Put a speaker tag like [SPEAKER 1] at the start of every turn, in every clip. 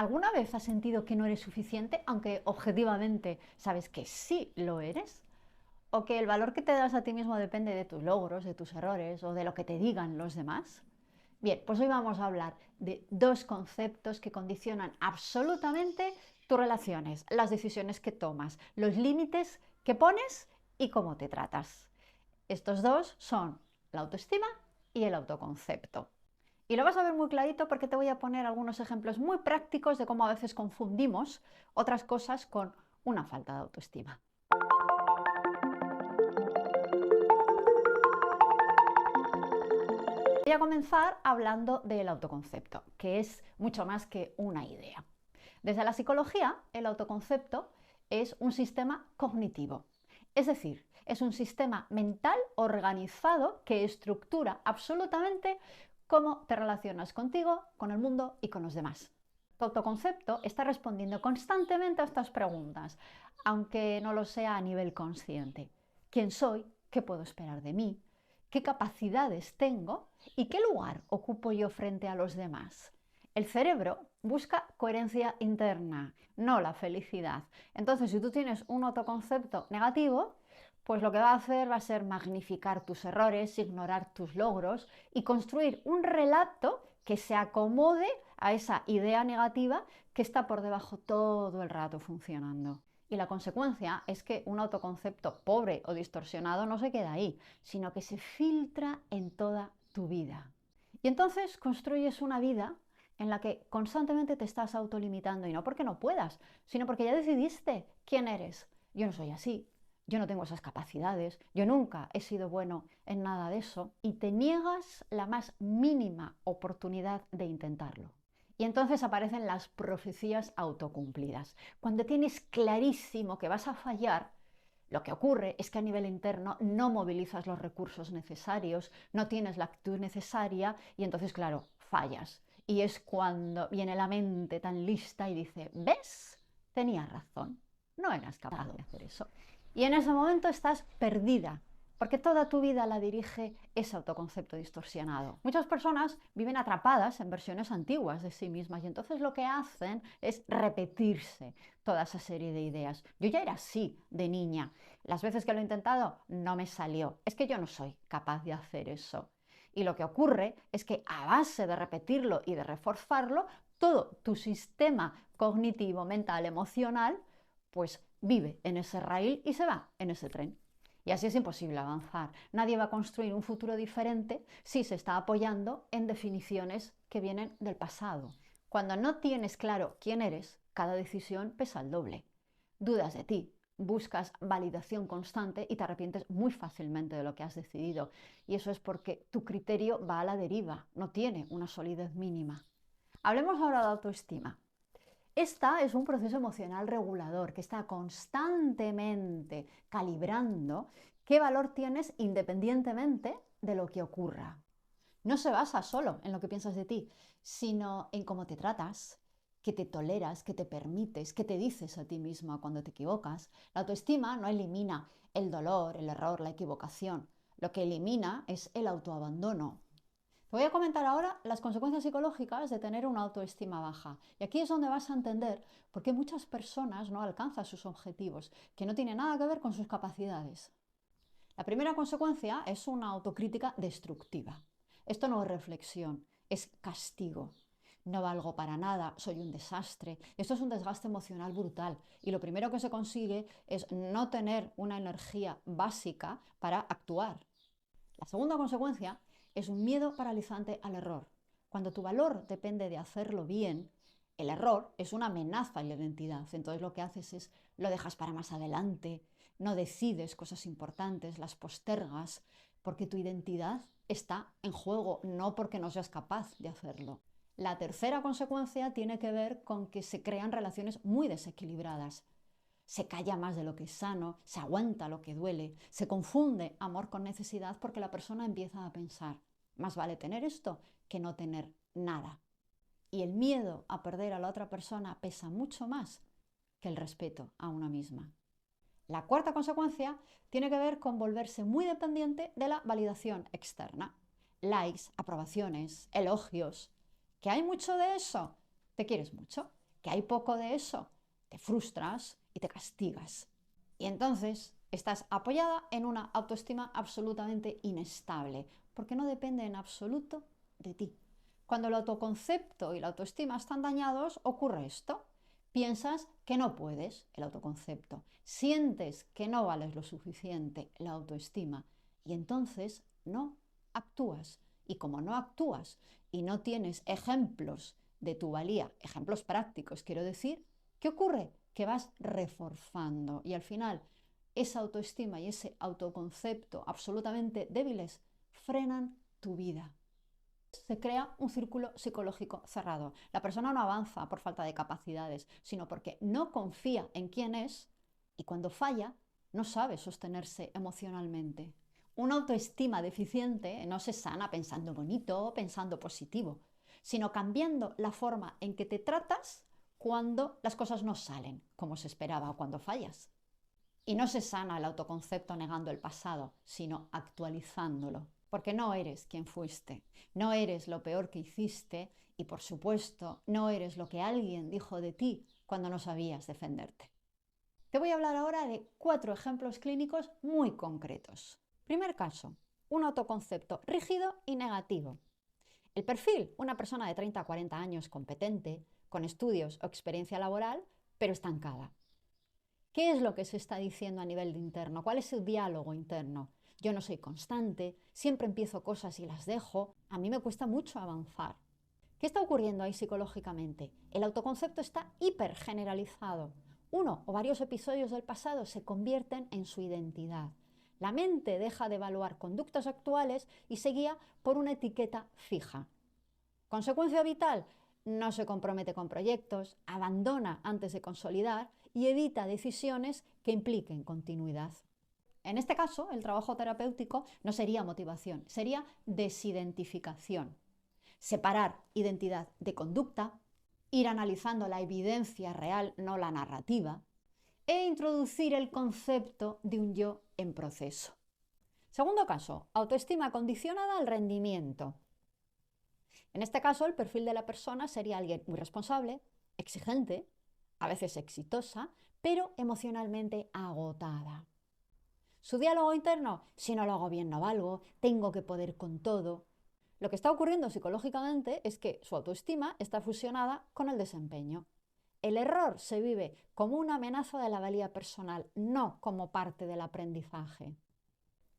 [SPEAKER 1] ¿Alguna vez has sentido que no eres suficiente, aunque objetivamente sabes que sí lo eres? ¿O que el valor que te das a ti mismo depende de tus logros, de tus errores o de lo que te digan los demás? Bien, pues hoy vamos a hablar de dos conceptos que condicionan absolutamente tus relaciones, las decisiones que tomas, los límites que pones y cómo te tratas. Estos dos son la autoestima y el autoconcepto. Y lo vas a ver muy clarito porque te voy a poner algunos ejemplos muy prácticos de cómo a veces confundimos otras cosas con una falta de autoestima. Voy a comenzar hablando del autoconcepto, que es mucho más que una idea. Desde la psicología, el autoconcepto es un sistema cognitivo, es decir, es un sistema mental organizado que estructura absolutamente cómo te relacionas contigo, con el mundo y con los demás. Tu autoconcepto está respondiendo constantemente a estas preguntas, aunque no lo sea a nivel consciente. ¿Quién soy? ¿Qué puedo esperar de mí? ¿Qué capacidades tengo? ¿Y qué lugar ocupo yo frente a los demás? El cerebro busca coherencia interna, no la felicidad. Entonces, si tú tienes un autoconcepto negativo, pues lo que va a hacer va a ser magnificar tus errores, ignorar tus logros y construir un relato que se acomode a esa idea negativa que está por debajo todo el rato funcionando. Y la consecuencia es que un autoconcepto pobre o distorsionado no se queda ahí, sino que se filtra en toda tu vida. Y entonces construyes una vida en la que constantemente te estás autolimitando, y no porque no puedas, sino porque ya decidiste quién eres. Yo no soy así, yo no tengo esas capacidades, yo nunca he sido bueno en nada de eso, y te niegas la más mínima oportunidad de intentarlo. Y entonces aparecen las profecías autocumplidas. Cuando tienes clarísimo que vas a fallar, lo que ocurre es que a nivel interno no movilizas los recursos necesarios, no tienes la actitud necesaria y entonces, claro, fallas. Y es cuando viene la mente tan lista y dice, ¿ves? Tenías razón, no eras capaz de hacer eso. Y en ese momento estás perdida, porque toda tu vida la dirige ese autoconcepto distorsionado. Muchas personas viven atrapadas en versiones antiguas de sí mismas y entonces lo que hacen es repetirse toda esa serie de ideas. Yo ya era así de niña. Las veces que lo he intentado no me salió. Es que yo no soy capaz de hacer eso. Y lo que ocurre es que a base de repetirlo y de reforzarlo, todo tu sistema cognitivo, mental, emocional, pues vive en ese raíl y se va en ese tren. Y así es imposible avanzar. Nadie va a construir un futuro diferente si se está apoyando en definiciones que vienen del pasado. Cuando no tienes claro quién eres, cada decisión pesa el doble. Dudas de ti, buscas validación constante y te arrepientes muy fácilmente de lo que has decidido. Y eso es porque tu criterio va a la deriva, no tiene una solidez mínima. Hablemos ahora de autoestima. Esta es un proceso emocional regulador que está constantemente calibrando qué valor tienes independientemente de lo que ocurra. No se basa solo en lo que piensas de ti, sino en cómo te tratas, que te toleras, que te permites, que te dices a ti misma cuando te equivocas. La autoestima no elimina el dolor, el error, la equivocación. Lo que elimina es el autoabandono. Te voy a comentar ahora las consecuencias psicológicas de tener una autoestima baja. Y aquí es donde vas a entender por qué muchas personas no alcanzan sus objetivos, que no tiene nada que ver con sus capacidades. La primera consecuencia es una autocrítica destructiva. Esto no es reflexión, es castigo. No valgo para nada, soy un desastre. Esto es un desgaste emocional brutal y lo primero que se consigue es no tener una energía básica para actuar. La segunda consecuencia es un miedo paralizante al error. Cuando tu valor depende de hacerlo bien, el error es una amenaza a la identidad. Entonces lo que haces es lo dejas para más adelante, no decides cosas importantes, las postergas, porque tu identidad está en juego, no porque no seas capaz de hacerlo. La tercera consecuencia tiene que ver con que se crean relaciones muy desequilibradas. Se calla más de lo que es sano, se aguanta lo que duele, se confunde amor con necesidad porque la persona empieza a pensar, más vale tener esto que no tener nada. Y el miedo a perder a la otra persona pesa mucho más que el respeto a una misma. La cuarta consecuencia tiene que ver con volverse muy dependiente de la validación externa. Likes, aprobaciones, elogios. ¿Que hay mucho de eso? Te quieres mucho. que hay poco de eso, te frustras y te castigas. Y entonces estás apoyada en una autoestima absolutamente inestable, porque no depende en absoluto de ti. Cuando el autoconcepto y la autoestima están dañados, ocurre esto. Piensas que no puedes, el autoconcepto. Sientes que no vales lo suficiente, la autoestima. Y entonces no actúas. Y como no actúas y no tienes ejemplos de tu valía, ejemplos prácticos, quiero decir, ¿qué ocurre? Que vas reforzando y al final esa autoestima y ese autoconcepto absolutamente débiles frenan tu vida. Se crea un círculo psicológico cerrado. La persona no avanza por falta de capacidades, sino porque no confía en quién es y cuando falla no sabe sostenerse emocionalmente. Una autoestima deficiente no se sana pensando bonito o pensando positivo, sino cambiando la forma en que te tratas cuando las cosas no salen como se esperaba o cuando fallas. Y no se sana el autoconcepto negando el pasado, sino actualizándolo. Porque no eres quien fuiste, no eres lo peor que hiciste y por supuesto no eres lo que alguien dijo de ti cuando no sabías defenderte. Te voy a hablar ahora de 4 ejemplos clínicos muy concretos. Primer caso, un autoconcepto rígido y negativo. El perfil, una persona de 30 a 40 años competente, con estudios o experiencia laboral, pero estancada. ¿Qué es lo que se está diciendo a nivel interno? ¿Cuál es el diálogo interno? Yo no soy constante, siempre empiezo cosas y las dejo, a mí me cuesta mucho avanzar. ¿Qué está ocurriendo ahí psicológicamente? El autoconcepto está hipergeneralizado. Uno o varios episodios del pasado se convierten en su identidad. La mente deja de evaluar conductas actuales y se guía por una etiqueta fija. Consecuencia vital, no se compromete con proyectos, abandona antes de consolidar y evita decisiones que impliquen continuidad. En este caso, el trabajo terapéutico no sería motivación, sería desidentificación. Separar identidad de conducta, ir analizando la evidencia real, no la narrativa, e introducir el concepto de un yo en proceso. Segundo caso, autoestima condicionada al rendimiento. En este caso, el perfil de la persona sería alguien muy responsable, exigente, a veces exitosa, pero emocionalmente agotada. Su diálogo interno, si no lo hago bien no valgo, tengo que poder con todo. Lo que está ocurriendo psicológicamente es que su autoestima está fusionada con el desempeño. El error se vive como una amenaza de la valía personal, no como parte del aprendizaje.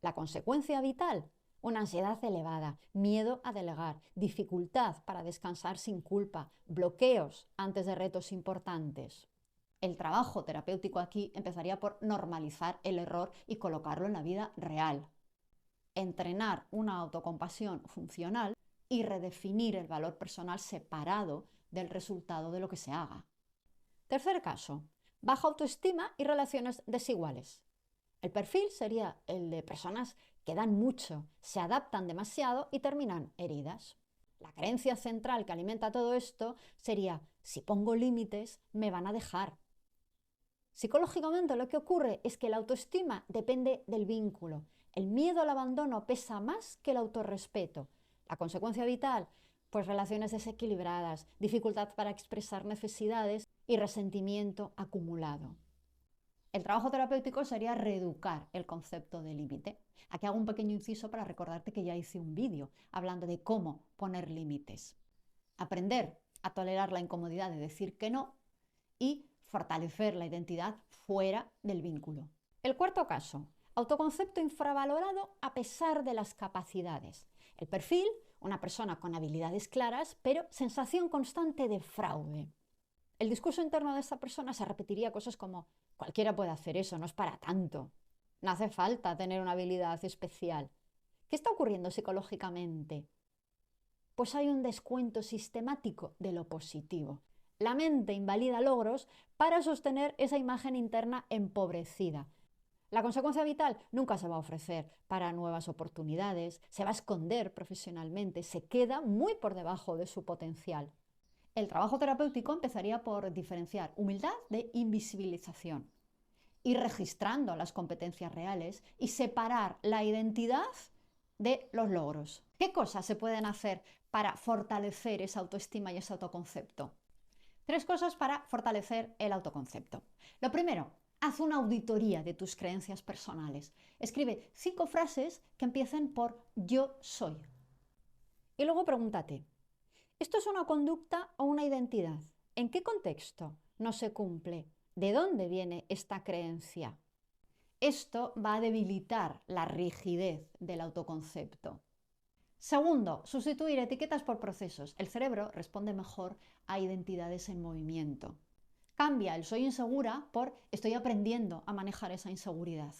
[SPEAKER 1] La consecuencia vital, una ansiedad elevada, miedo a delegar, dificultad para descansar sin culpa, bloqueos antes de retos importantes. El trabajo terapéutico aquí empezaría por normalizar el error y colocarlo en la vida real. Entrenar una autocompasión funcional y redefinir el valor personal separado del resultado de lo que se haga. Tercer caso, baja autoestima y relaciones desiguales. El perfil sería el de personas que dan mucho, se adaptan demasiado y terminan heridas. La creencia central que alimenta todo esto sería, si pongo límites, me van a dejar. Psicológicamente lo que ocurre es que la autoestima depende del vínculo. El miedo al abandono pesa más que el autorrespeto. La consecuencia vital, pues relaciones desequilibradas, dificultad para expresar necesidades y resentimiento acumulado. El trabajo terapéutico sería reeducar el concepto de límite. Aquí hago un pequeño inciso para recordarte que ya hice un vídeo hablando de cómo poner límites. Aprender a tolerar la incomodidad de decir que no y fortalecer la identidad fuera del vínculo. El cuarto caso, autoconcepto infravalorado a pesar de las capacidades. El perfil, una persona con habilidades claras, pero sensación constante de fraude. El discurso interno de esta persona se repetiría cosas como cualquiera puede hacer eso, no es para tanto. No hace falta tener una habilidad especial. ¿Qué está ocurriendo psicológicamente? Pues hay un descuento sistemático de lo positivo. La mente invalida logros para sostener esa imagen interna empobrecida. La consecuencia vital nunca se va a ofrecer para nuevas oportunidades, se va a esconder profesionalmente, se queda muy por debajo de su potencial. El trabajo terapéutico empezaría por diferenciar humildad de invisibilización, ir registrando las competencias reales y separar la identidad de los logros. ¿Qué cosas se pueden hacer para fortalecer esa autoestima y ese autoconcepto? 3 cosas para fortalecer el autoconcepto. Lo primero, haz una auditoría de tus creencias personales. Escribe 5 frases que empiecen por yo soy. Y luego pregúntate, ¿esto es una conducta o una identidad? ¿En qué contexto no se cumple? ¿De dónde viene esta creencia? Esto va a debilitar la rigidez del autoconcepto. Segundo, sustituir etiquetas por procesos. El cerebro responde mejor a identidades en movimiento. Cambia el soy insegura por estoy aprendiendo a manejar esa inseguridad.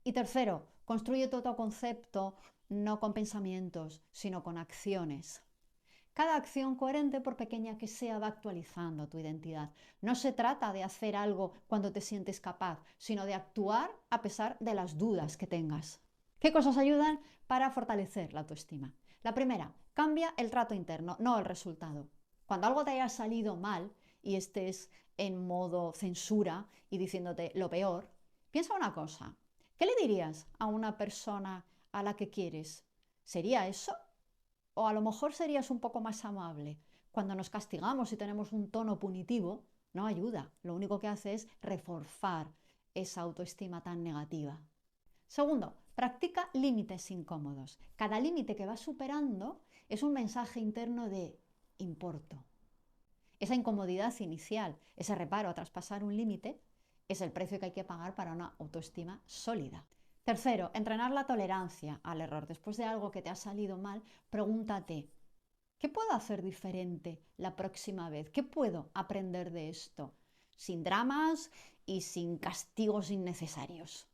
[SPEAKER 1] Y tercero, construye tu autoconcepto no con pensamientos, sino con acciones. Cada acción coherente, por pequeña que sea, va actualizando tu identidad. No se trata de hacer algo cuando te sientes capaz, sino de actuar a pesar de las dudas que tengas. ¿Qué cosas ayudan para fortalecer la autoestima? La primera, cambia el trato interno, no el resultado. Cuando algo te haya salido mal y estés en modo censura y diciéndote lo peor, piensa una cosa. ¿Qué le dirías a una persona a la que quieres? ¿Sería eso? O a lo mejor serías un poco más amable. Cuando nos castigamos y tenemos un tono punitivo, no ayuda. Lo único que hace es reforzar esa autoestima tan negativa. Segundo, practica límites incómodos. Cada límite que vas superando es un mensaje interno de importo. Esa incomodidad inicial, ese reparo a traspasar un límite, es el precio que hay que pagar para una autoestima sólida. Tercero, entrenar la tolerancia al error. Después de algo que te ha salido mal, pregúntate, ¿qué puedo hacer diferente la próxima vez? ¿Qué puedo aprender de esto? Sin dramas y sin castigos innecesarios.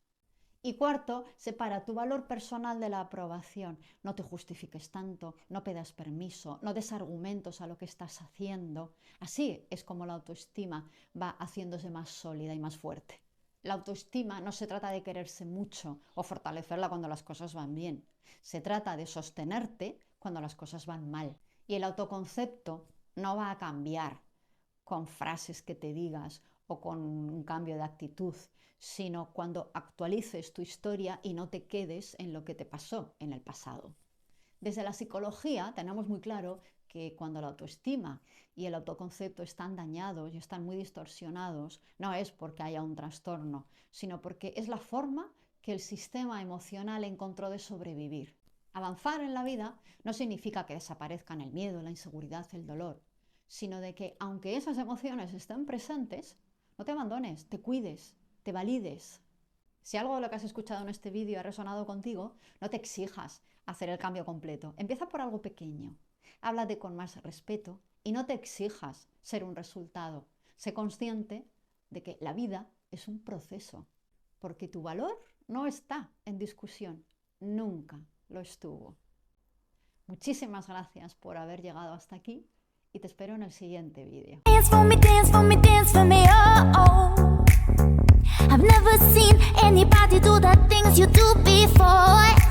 [SPEAKER 1] Y cuarto, separa tu valor personal de la aprobación. No te justifiques tanto, no pidas permiso, no des argumentos a lo que estás haciendo. Así es como la autoestima va haciéndose más sólida y más fuerte. La autoestima no se trata de quererse mucho o fortalecerla cuando las cosas van bien. Se trata de sostenerte cuando las cosas van mal. Y el autoconcepto no va a cambiar con frases que te digas o con un cambio de actitud, sino cuando actualices tu historia y no te quedes en lo que te pasó en el pasado. Desde la psicología tenemos muy claro que cuando la autoestima y el autoconcepto están dañados y están muy distorsionados, no es porque haya un trastorno, sino porque es la forma que el sistema emocional encontró de sobrevivir. Avanzar en la vida no significa que desaparezcan el miedo, la inseguridad, el dolor, sino de que aunque esas emociones estén presentes, no te abandones, te cuides, te valides. Si algo de lo que has escuchado en este vídeo ha resonado contigo, no te exijas hacer el cambio completo. Empieza por algo pequeño. Háblate con más respeto y no te exijas ser un resultado. Sé consciente de que la vida es un proceso, porque tu valor no está en discusión, nunca lo estuvo. Muchísimas gracias por haber llegado hasta aquí y te espero en el siguiente vídeo.
[SPEAKER 2] Dance for me, dance for me, dance for me, oh, oh. I've never seen anybody do the things you do before.